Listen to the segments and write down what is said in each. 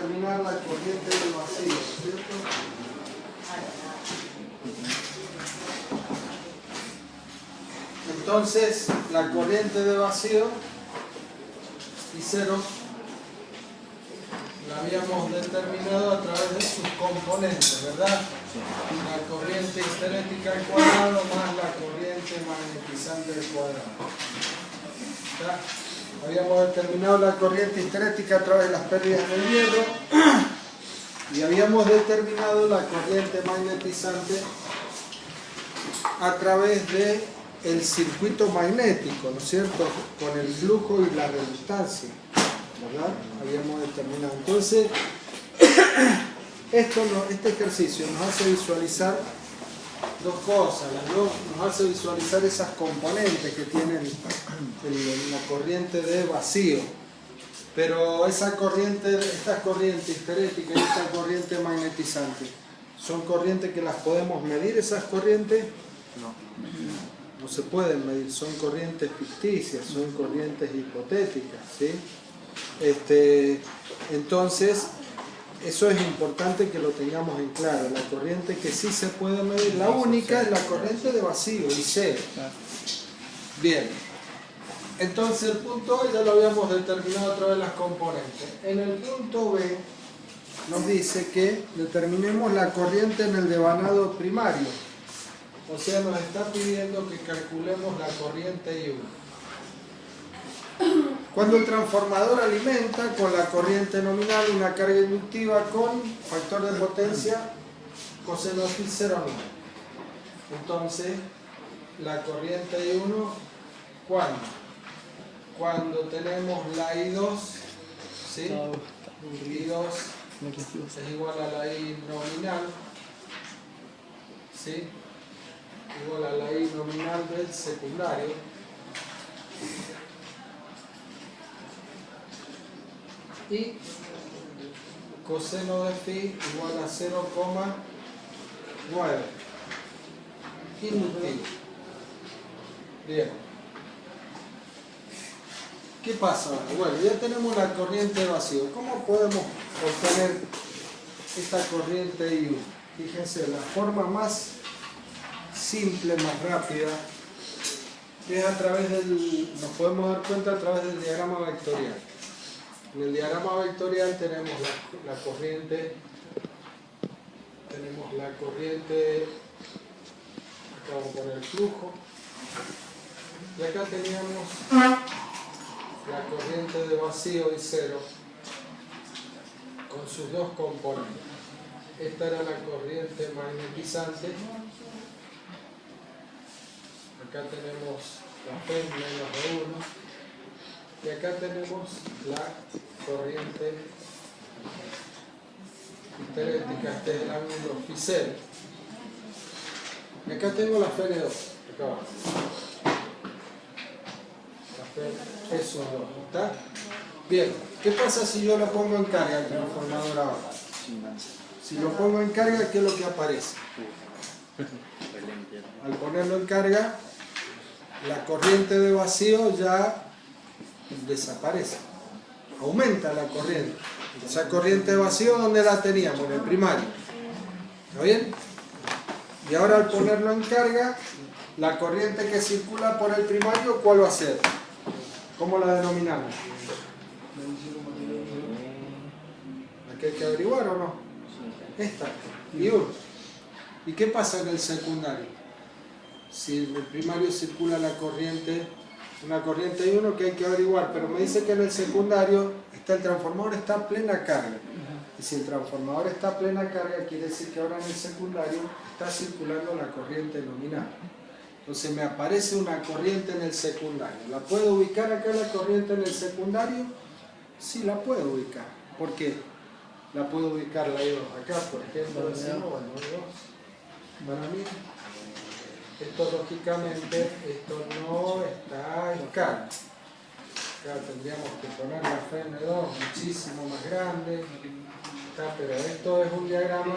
determinar la corriente del vacío, ¿cierto? Entonces, la corriente de vacío y cero la habíamos determinado a través de sus componentes, ¿verdad? La corriente histerética al cuadrado más la corriente magnetizante al cuadrado. ¿Está? Habíamos determinado la corriente histerética a través de las pérdidas del hierro y habíamos determinado la corriente magnetizante a través del circuito magnético, ¿no es cierto? Con el flujo y la reluctancia, ¿verdad? Habíamos determinado. Entonces, este ejercicio nos hace visualizar dos cosas. Nos hace visualizar esas componentes que tienen la corriente de vacío. Pero esta corriente histerética y esta corriente magnetizante, ¿son corrientes que las podemos medir esas corrientes? No se pueden medir, son corrientes ficticias, son corrientes hipotéticas, ¿sí? Entonces, eso es importante que lo tengamos en claro. La corriente que sí se puede medir, la única es la corriente de vacío, y cero. Bien, entonces el punto A ya lo habíamos determinado a través de las componentes. En el punto B nos dice que determinemos la corriente en el devanado primario. O sea, nos está pidiendo que calculemos la corriente I1. Cuando el transformador alimenta con la corriente nominal una carga inductiva con factor de potencia coseno phi 0,9. Entonces, la corriente I1, ¿cuándo? Cuando tenemos la I2, ¿sí? I2 es igual a la I nominal, ¿sí? Igual a la I nominal del secundario. Y coseno de phi igual a 0,9. Inductivo. Bien. ¿Qué pasa? Bueno, ya tenemos la corriente de vacío. ¿Cómo podemos obtener esta corriente I1? Fíjense, la forma más simple, más rápida, es a través nos podemos dar cuenta a través del diagrama vectorial. En el diagrama vectorial tenemos la corriente, acá vamos a poner el flujo, y acá teníamos la corriente de vacío y cero con sus dos componentes. Esta era la corriente magnetizante, acá tenemos la P menos de 1, y acá tenemos la corriente histerética, este es el ángulo phi 0. Y acá tengo la Fn2, acá abajo. La Fn2, ¿está? Bien, ¿qué pasa si yo lo pongo en carga el transformador ahora? Si lo pongo en carga, ¿qué es lo que aparece? Al ponerlo en carga, la corriente de vacío ya desaparece, aumenta la corriente. Esa corriente de vacío, ¿dónde la teníamos? En el primario. ¿Está bien? Y ahora al ponerlo en carga, la corriente que circula por el primario, ¿cuál va a ser? ¿Cómo la denominamos? ¿La que hay que averiguar o no? Esta, I1. ¿Y qué pasa en el secundario? Si en el primario circula la corriente, una corriente I1 que hay que averiguar, pero me dice que en el secundario el transformador está a plena carga. Y si el transformador está a plena carga, quiere decir que ahora en el secundario está circulando la corriente nominal. Entonces me aparece una corriente en el secundario. ¿La puedo ubicar acá la corriente en el secundario? Sí, la puedo ubicar. ¿Por qué? La puedo ubicar la I2 acá, por ejemplo, decimos, bueno, I2, para mí. Esto lógicamente, esto no está en carga. Acá tendríamos que poner la Fn2 muchísimo más grande, pero esto es un diagrama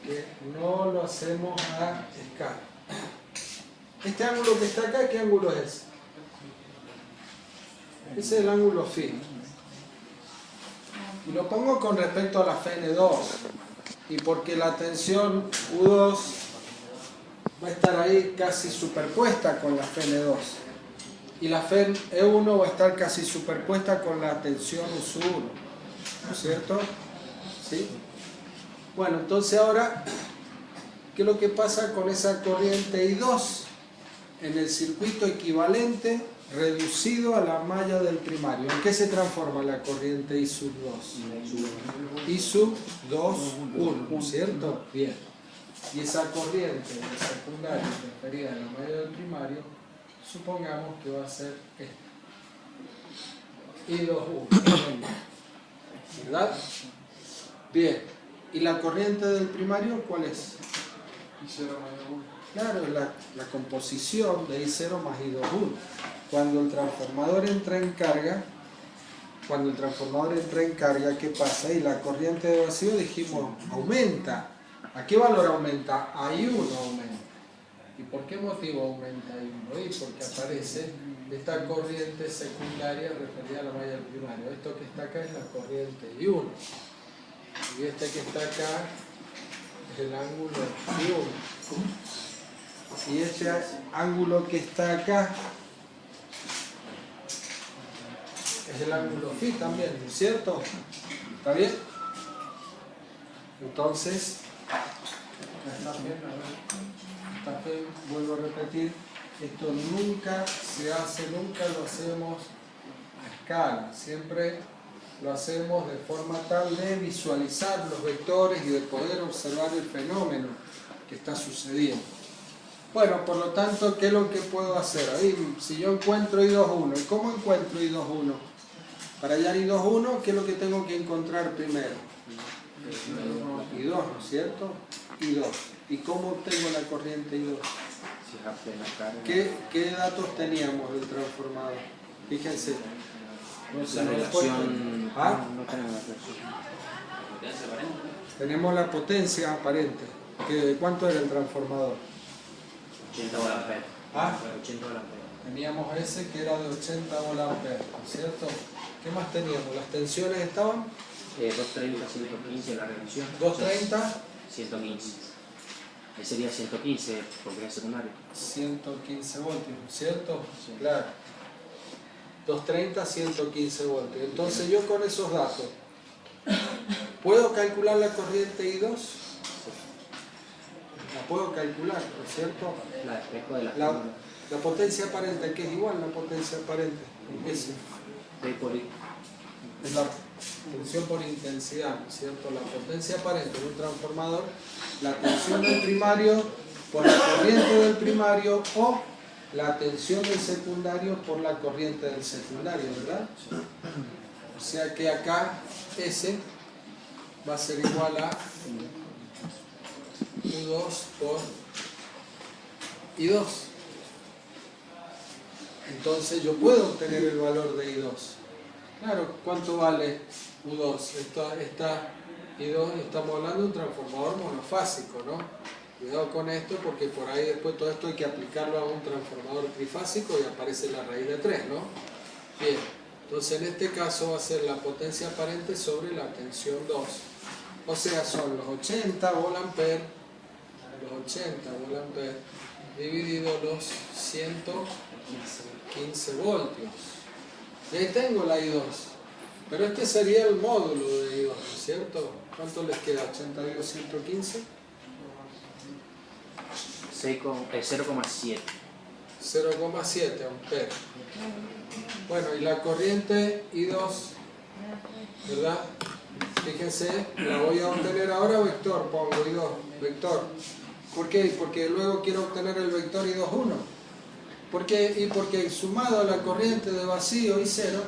que no lo hacemos a escala. Este ángulo que está acá, ¿qué ángulo es ese? Ese es el ángulo phi. Y lo pongo con respecto a la Fn2. Y porque la tensión U2 va a estar ahí casi superpuesta con la Fn2. Y la Fe1 va a estar casi superpuesta con la tensión U1. ¿No es cierto? ¿Sí? Bueno, entonces ahora, ¿qué es lo que pasa con esa corriente I2? En el circuito equivalente reducido a la malla del primario. ¿En qué se transforma la corriente I sub 2? I sub 2, 1, ¿cierto? Bien. Y esa corriente del secundario referida a la malla del primario, supongamos que va a ser esta. I2, 1. ¿Verdad? Bien. ¿Y la corriente del primario cuál es? I0 más 1. Claro, es la composición de I0 más I2, 1. Cuando el transformador entra en carga, ¿qué pasa? Y la corriente de vacío, dijimos, aumenta. ¿A qué valor aumenta? A I1 aumenta. ¿Y por qué motivo aumenta I1? Y porque aparece esta corriente secundaria referida a la malla del primario. Esto que está acá es la corriente I1. Y este que está acá es el ángulo I1. Y este ángulo que está acá es el ángulo Φ también, ¿no es cierto? ¿Está bien? Entonces, esta F, vuelvo a repetir, esto nunca se hace, nunca lo hacemos a escala, siempre lo hacemos de forma tal de visualizar los vectores y de poder observar el fenómeno que está sucediendo. Bueno, por lo tanto, ¿qué es lo que puedo hacer? Ahí, si yo encuentro I2,1, ¿y cómo encuentro I2,1? Para hallar I2,1, ¿qué es lo que tengo que encontrar primero? I2, ¿no es cierto? I2. ¿Y cómo obtengo la corriente I2? ¿Qué datos teníamos del transformador? Fíjense. La relación... ¿Ah? No tenemos la relación. Tenemos la potencia aparente. ¿Cuánto era el transformador? 80 volamperes. ¿Ah? 80 volamperes. Teníamos ese que era de 80 volamperes, ¿no es cierto? ¿Qué más teníamos? ¿Las tensiones estaban? 230, 115 la relación. 230. 115. Ahí sería 115 porque es secundario. 115 voltios, ¿no es cierto? Sí. Claro. 230, 115 voltios. Entonces yo con esos datos, ¿puedo calcular la corriente I2? La puedo calcular, ¿no es cierto? La espejo de la potencia aparente, que es igual la potencia aparente. Es la tensión por intensidad, ¿no es cierto? La potencia aparente de un transformador, la tensión del primario por la corriente del primario o la tensión del secundario por la corriente del secundario, ¿verdad? O sea que acá S va a ser igual a U2 por I2. Entonces yo puedo obtener el valor de I2. Claro, ¿cuánto vale U2? Esta I2, estamos hablando de un transformador monofásico, ¿no? Cuidado con esto porque por ahí después todo esto hay que aplicarlo a un transformador trifásico y aparece la raíz de 3, ¿no? Bien, entonces en este caso va a ser la potencia aparente sobre la tensión 2. O sea, son los 80 volamperes, dividido los 115 voltios. Y ahí tengo la I2. Pero este sería el módulo de I2, ¿no es cierto? ¿Cuánto les queda? 80 dividido 115. 0,7. 0,7 amperes. Bueno, y la corriente I2, ¿verdad? Fíjense, la voy a obtener ahora vector, pongo I2, vector. ¿Por qué? Porque luego quiero obtener el vector I2,1. ¿Por qué? Y porque sumado a la corriente de vacío I0,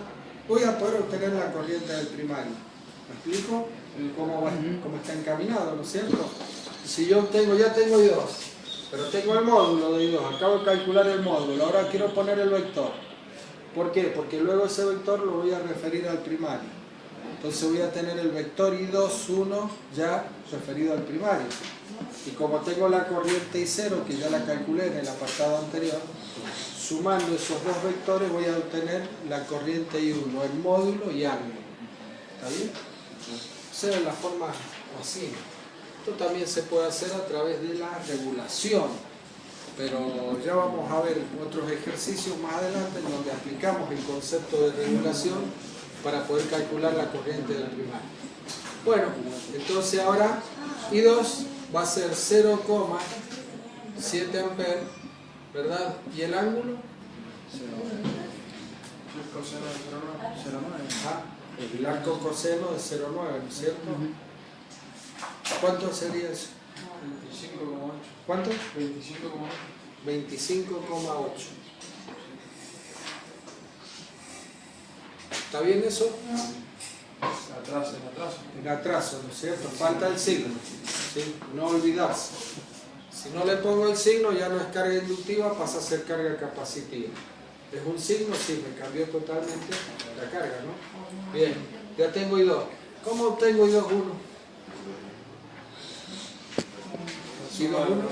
voy a poder obtener la corriente del primario. ¿Me explico? ¿Cómo está encaminado, ¿no es cierto? Si yo ya tengo I2, pero tengo el módulo de I2, acabo de calcular el módulo, ahora quiero poner el vector. ¿Por qué? Porque luego ese vector lo voy a referir al primario. Entonces voy a tener el vector I2,1 ya referido al primario. Y como tengo la corriente I0, que ya la calculé en el apartado anterior, sumando esos dos vectores voy a obtener la corriente I1, el módulo y ángulo. ¿Está bien? O sea, de la forma así. Esto también se puede hacer a través de la regulación, pero ya vamos a ver otros ejercicios más adelante en donde aplicamos el concepto de regulación para poder calcular la corriente del primario. Bueno, entonces ahora I2 va a ser 0,7 amperes, ¿verdad? ¿Y el ángulo? 0,9. Ah, el arco coseno de 0,9, ¿no es cierto? ¿Cuánto sería eso? 25,8. ¿Cuánto? 25,8. 25,8. ¿Está bien eso? Atraso, en atraso. En atraso, ¿no es cierto? Falta el signo, ¿sí? No olvidarse. Si no le pongo el signo ya no es carga inductiva, pasa a ser carga capacitiva. Es un signo, sí, me cambió totalmente la carga, ¿no? Bien, ya tengo I2. ¿Cómo obtengo I2, 1? I2, 1.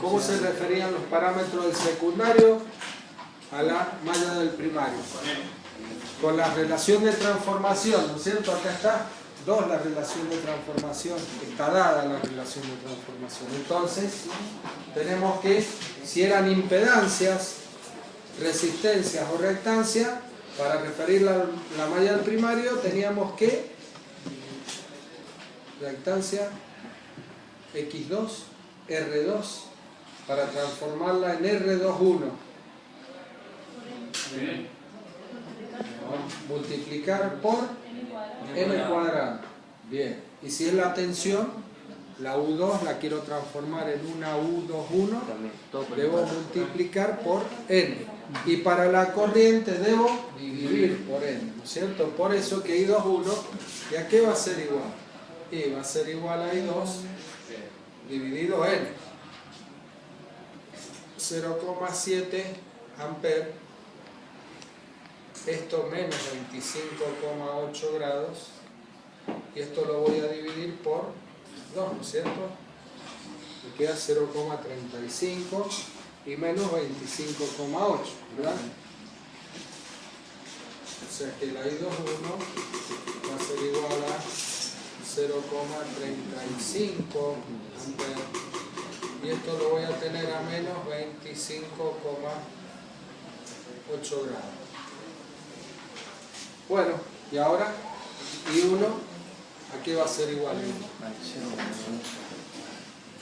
¿Cómo se referían los parámetros del secundario a la malla del primario? Con la relación de transformación, ¿no es cierto? Acá está 2 la relación de transformación, está dada la relación de transformación. Entonces, tenemos que, si eran impedancias, resistencias o reactancias, para referir la malla del primario, teníamos que reactancia X2, R2, para transformarla en R21. Multiplicar por M cuadrado. Bien. Y si es la tensión, la U2 la quiero transformar en una U21, debo multiplicar por N. Y para la corriente debo dividir por N, ¿no es cierto? Por eso que I2, 1, ¿y a qué va a ser igual? Y va a ser igual a I2 dividido N. 0,7 amperes. Esto menos 25,8 grados. Y esto lo voy a dividir por 2, ¿no es cierto? Me queda 0,35 y menos 25,8, ¿verdad? O sea que la I2, 1 va a ser igual a 0,35 amperes. Y esto lo voy a tener a menos 25,8 grados. Bueno, y ahora I1, ¿a qué va a ser igual?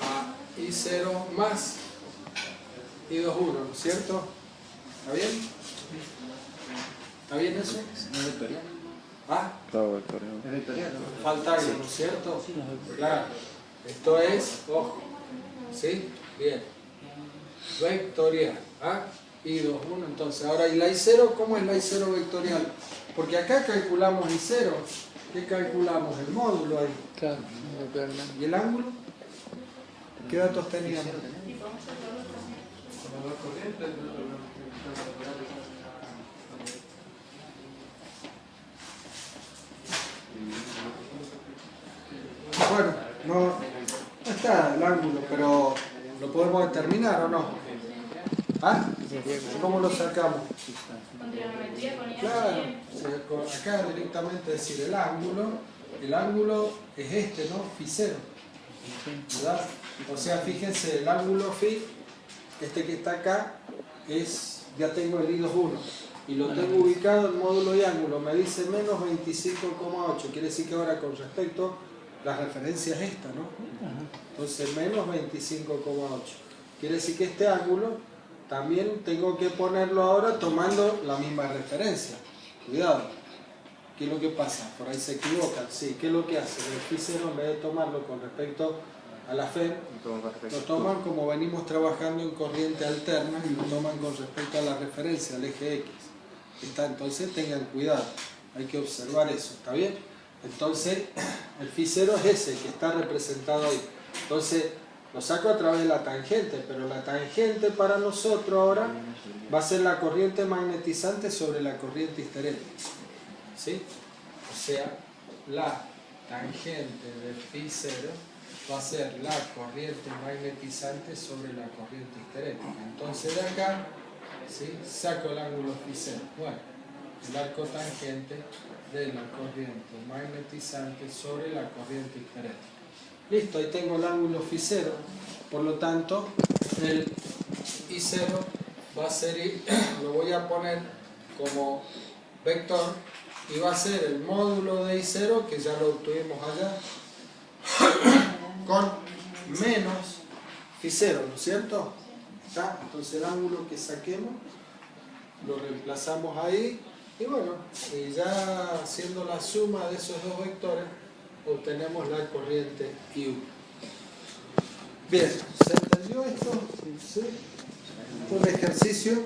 A I0 más I2, 1, ¿no es cierto? ¿Está bien? ¿Está bien eso? ¿No es vectorial? ¿Ah? Claro, vectorial. ¿Es vectorial? Falta algo, ¿no es cierto? Claro. Esto es, ojo, ¿sí? Bien. Vectorial. ¿Ah? I2, 1, entonces. Ahora, ¿y la I0? ¿Cómo es la I0 vectorial? Porque acá calculamos I0. ¿Qué calculamos? El módulo ahí. Claro, ¿Y el ángulo? ¿Qué datos teníamos? con las dos corrientes. Bueno, no está el ángulo, pero ¿lo podemos determinar o no? ¿Ah? ¿Cómo lo sacamos? Con trigonometría, con Claro, acá directamente decir el ángulo es este, ¿no? Φ0, ¿verdad? O sea, fíjense, el ángulo Φ, este que está acá, ya tengo el I2, 1 y lo tengo ubicado en módulo y ángulo, me dice menos 25,8, quiere decir que ahora con respecto, la referencia es esta, ¿no? Entonces menos 25,8, quiere decir que este ángulo también tengo que ponerlo ahora tomando la misma referencia. Cuidado. ¿Qué es lo que pasa? Por ahí se equivocan. Sí, ¿qué es lo que hace? El Φ0, en vez de tomarlo con respecto a la FEM, lo toman como venimos trabajando en corriente alterna y lo toman con respecto a la referencia, al eje X. Entonces tengan cuidado. Hay que observar eso. ¿Está bien? Entonces, el Φ0 es ese que está representado ahí. Entonces, lo saco a través de la tangente, pero la tangente para nosotros ahora va a ser la corriente magnetizante sobre la corriente histerética. ¿Sí? O sea, la tangente de Φ0 va a ser la corriente magnetizante sobre la corriente histerética. Entonces de acá, ¿sí? Saco el ángulo Φ0. Bueno, el arco tangente de la corriente magnetizante sobre la corriente histerética. Listo, ahí tengo el ángulo φ0, por lo tanto el I0 va a ser, lo voy a poner como vector y va a ser el módulo de I0, que ya lo obtuvimos allá, con menos φ0, ¿no es cierto? ¿Está? Entonces el ángulo que saquemos lo reemplazamos ahí y bueno, y ya haciendo la suma de esos dos vectores obtenemos la corriente IU. Bien, ¿se entendió esto? ¿Sí? Un ejercicio.